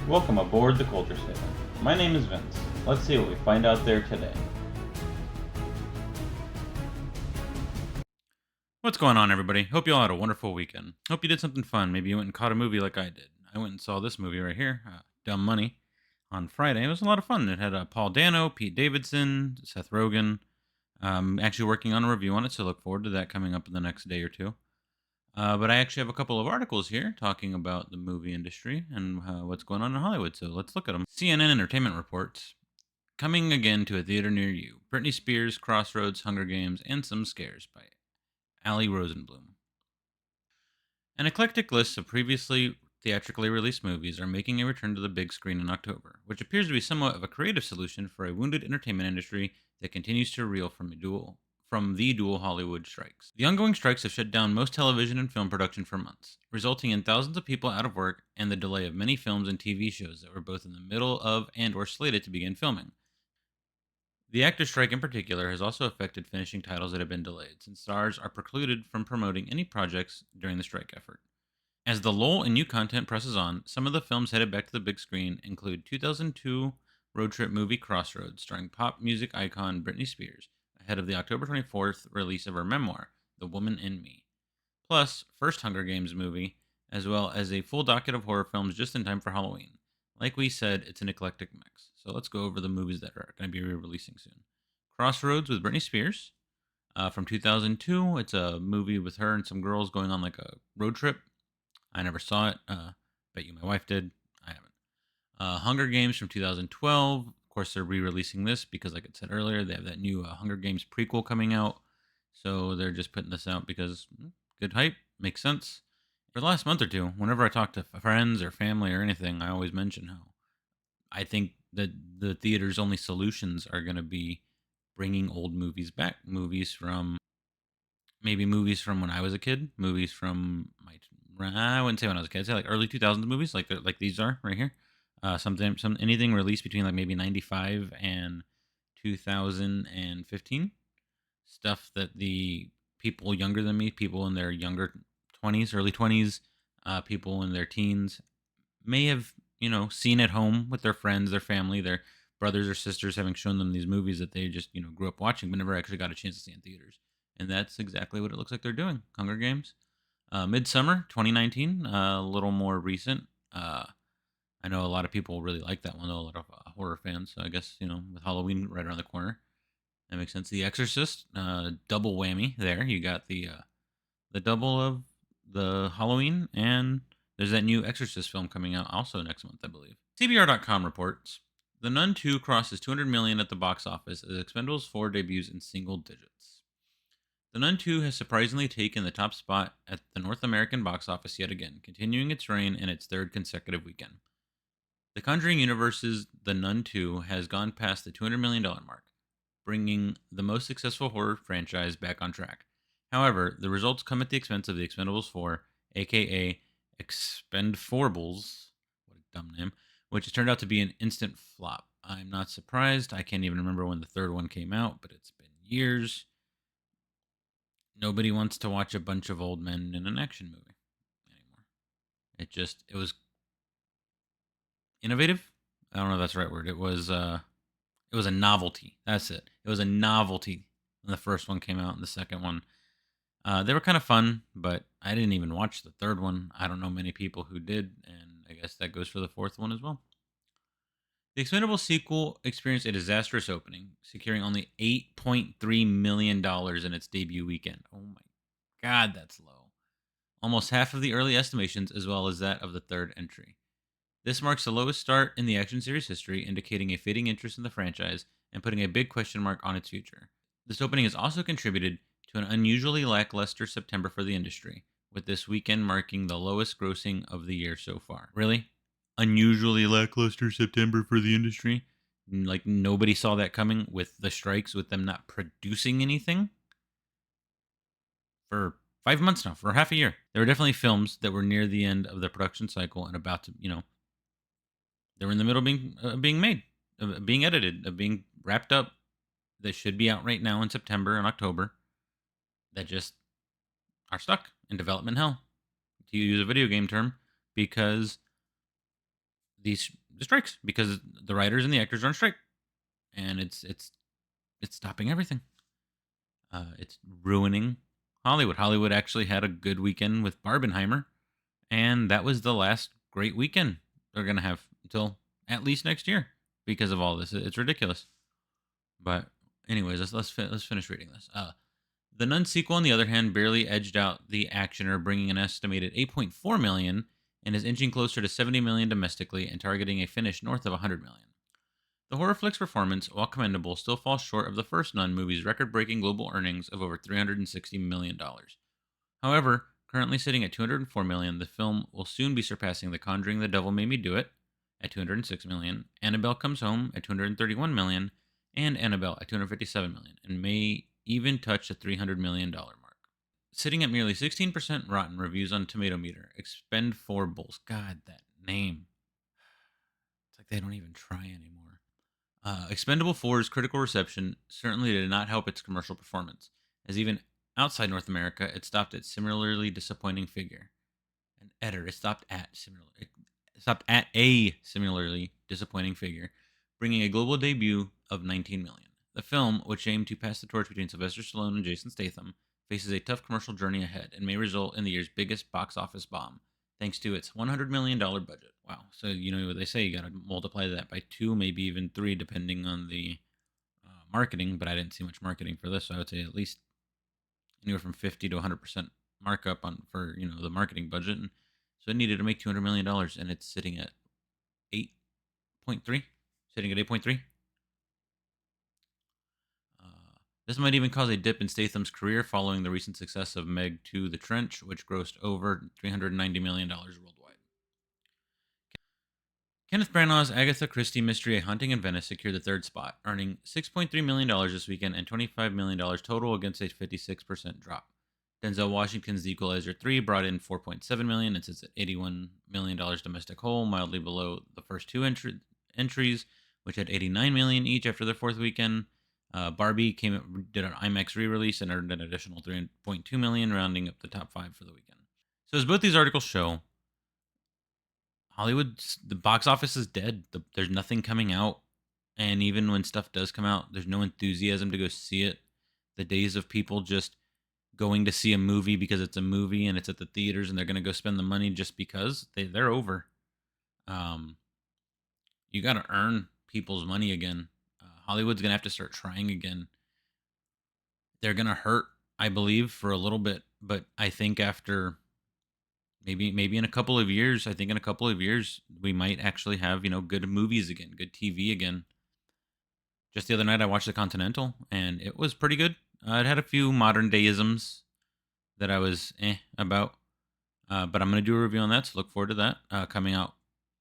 Welcome aboard the Culture Station. My name is Vince. Let's see what we find out there today. What's going on, everybody? Hope you all had a wonderful weekend. Hope you did something fun. Maybe you went and caught a movie like I did. I went and saw this movie right here, Dumb Money, on Friday. It was a lot of fun. It had Paul Dano, Pete Davidson, Seth Rogen. Actually working on a review on it, so look forward to that coming up in the next day or two. But I actually have a couple of articles here talking about the movie industry and what's going on in Hollywood. So let's look at them. CNN Entertainment reports coming again to a theater near you. Britney Spears, Crossroads, Hunger Games, and Some Scares by Ali Rosenblum. An eclectic list of previously theatrically released movies are making a return to the big screen in October, which appears to be somewhat of a creative solution for a wounded entertainment industry that continues to reel from the dual Hollywood strikes. The ongoing strikes have shut down most television and film production for months, resulting in thousands of people out of work and the delay of many films and TV shows that were both in the middle of and or slated to begin filming. The actors' strike in particular has also affected finishing titles that have been delayed, since stars are precluded from promoting any projects during the strike effort. As the lull in new content presses on, some of the films headed back to the big screen include 2002 road trip movie Crossroads, starring pop music icon Britney Spears, ahead of the October 24th release of her memoir, The Woman in Me. Plus, first Hunger Games movie, as well as a full docket of horror films just in time for Halloween. Like we said, it's an eclectic mix. So let's go over the movies that are going to be re-releasing soon. Crossroads with Britney Spears from 2002. It's a movie with her and some girls going on like a road trip. I never saw it. Bet you my wife did. I haven't. Hunger Games from 2012. Of course, they're re-releasing this because, like I said earlier, they have that new Hunger Games prequel coming out. So they're just putting this out because good hype, makes sense. For the last month or two, whenever I talk to friends or family or anything, I always mention how I think that the theater's only solutions are going to be bringing old movies back. Movies from when I was a kid, movies from I wouldn't say when I was a kid, I'd say like early 2000s movies, like these are right here. Anything released between like maybe 95 and 2015. Stuff that the people younger than me, people in their younger 20s, early 20s, people in their teens may have, seen at home with their friends, their family, their brothers or sisters having shown them these movies that they just, grew up watching but never actually got a chance to see in theaters. And that's exactly what it looks like they're doing. Hunger Games. Midsummer 2019, a little more recent. I know a lot of people really like that one, though, a lot of horror fans. So I guess, with Halloween right around the corner, that makes sense. The Exorcist, double whammy there. You got the double of the Halloween, and there's that new Exorcist film coming out also next month, I believe. CBR.com reports The Nun 2 crosses 200 million at the box office as Expendables 4 debuts in single digits. The Nun 2 has surprisingly taken the top spot at the North American box office yet again, continuing its reign in its third consecutive weekend. The Conjuring Universe's The Nun 2 has gone past the $200 million mark, bringing the most successful horror franchise back on track. However, the results come at the expense of the Expendables 4, aka Expendables, what a dumb name, which has turned out to be an instant flop. I'm not surprised. I can't even remember when the third one came out, but it's been years. Nobody wants to watch a bunch of old men in an action movie anymore. It was innovative. I don't know if that's the right word. It was a novelty. That's it. It was a novelty when the first one came out, and the second one, they were kind of fun, but I didn't even watch the third one. I don't know many people who did, and I guess that goes for the fourth one as well. The Expendables sequel experienced a disastrous opening, securing only $8.3 million in its debut weekend. Oh my god, that's low. Almost half of the early estimations, as well as that of the third entry. This marks the lowest start in the action series history, indicating a fading interest in the franchise and putting a big question mark on its future. This opening has also contributed to an unusually lackluster September for the industry, with this weekend marking the lowest grossing of the year so far. Really? Unusually lackluster September for the industry? Like nobody saw that coming with the strikes, with them not producing anything for 5 months now, for half a year. There were definitely films that were near the end of the production cycle and about to, they were in the middle of being made, of being edited, of being wrapped up. That should be out right now in September and October. That just are stuck in development hell, to use a video game term, because these strikes because the writers and the actors are on strike, and it's stopping everything. It's ruining Hollywood. Hollywood actually had a good weekend with Barbenheimer, and that was the last great weekend they're gonna have until at least next year because of all this. It's ridiculous. But anyways, let's finish reading this. The Nun sequel, on the other hand, barely edged out The Actioner, bringing an estimated 8.4 million and is inching closer to 70 million domestically and targeting a finish north of 100 million. The horror flick's performance, while commendable, still falls short of the first Nun movie's record-breaking global earnings of over $360 million. However, currently sitting at 204 million, the film will soon be surpassing The Conjuring: The Devil Made Me Do It at 206 million, Annabelle Comes Home at 231 million, and Annabelle at 257 million, and may even touch the $300 million mark. Sitting at merely 16% rotten reviews on Tomato Meter, Expendables. God, that name. It's like they don't even try anymore. Expendable 4's critical reception certainly did not help its commercial performance, as even outside North America, it stopped at similarly disappointing figure. It stopped at a similarly disappointing figure, bringing a global debut of 19 million. The film, which aimed to pass the torch between Sylvester Stallone and Jason Statham, faces a tough commercial journey ahead and may result in the year's biggest box office bomb, thanks to its $100 million budget. Wow. So, you know what they say, you got to multiply that by 2, maybe even 3, depending on the marketing, but I didn't see much marketing for this, so I would say at least anywhere from 50 to 100% markup for the marketing budget. And so it needed to make $200 million, and it's sitting at 8.3. Sitting at 8.3. This might even cause a dip in Statham's career following the recent success of Meg 2: The Trench, which grossed over $390 million worldwide. Kenneth Branagh's Agatha Christie mystery A Haunting in Venice secured the third spot, earning $6.3 million this weekend and $25 million total against a 56% drop. Denzel Washington's The Equalizer 3 brought in $4.7 million and sits at $81 million domestic whole, mildly below the first two entries, which had $89 million each after their fourth weekend. Barbie did an IMAX re-release and earned an additional $3.2 million, rounding up the top 5 for the weekend. So as both these articles show, the box office is dead. There's nothing coming out, and even when stuff does come out, there's no enthusiasm to go see it. The days of people just going to see a movie because it's a movie and it's at the theaters and they're going to go spend the money just because, they're over. You got to earn people's money again. Hollywood's going to have to start trying again. They're going to hurt, I believe, for a little bit, but I think after maybe in a couple of years, we might actually have, good movies again, good TV again. Just the other night I watched The Continental and it was pretty good. It had a few modern day-isms that I was about, but I'm going to do a review on that, so look forward to that coming out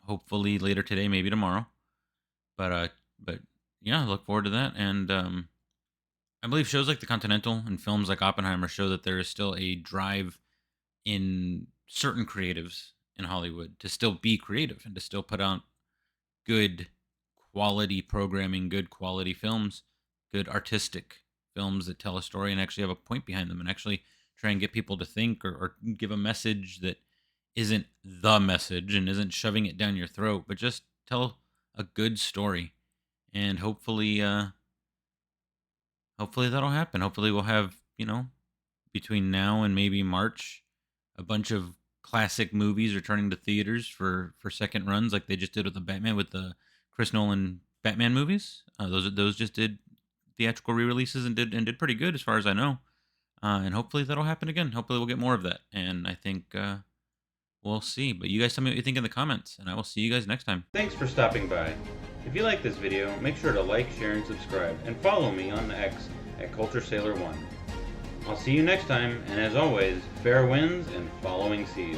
hopefully later today, maybe tomorrow. But yeah, look forward to that. And I believe shows like The Continental and films like Oppenheimer show that there is still a drive in certain creatives in Hollywood to still be creative and to still put out good quality programming, good quality films, good artistic films that tell a story and actually have a point behind them and actually try and get people to think or give a message that isn't the message and isn't shoving it down your throat, but just tell a good story. And hopefully that'll happen. Hopefully we'll have, between now and maybe March, a bunch of classic movies returning to theaters for second runs like they just did with the Chris Nolan Batman movies. Those just did theatrical re-releases and did pretty good as far as I know. And hopefully that'll happen again. Hopefully we'll get more of that. And I think we'll see. But you guys tell me what you think in the comments, and I will see you guys next time. Thanks for stopping by. If you like this video, make sure to like, share, and subscribe, and follow me on X at CultureSailor1. I'll see you next time, and as always, fair winds and following seas.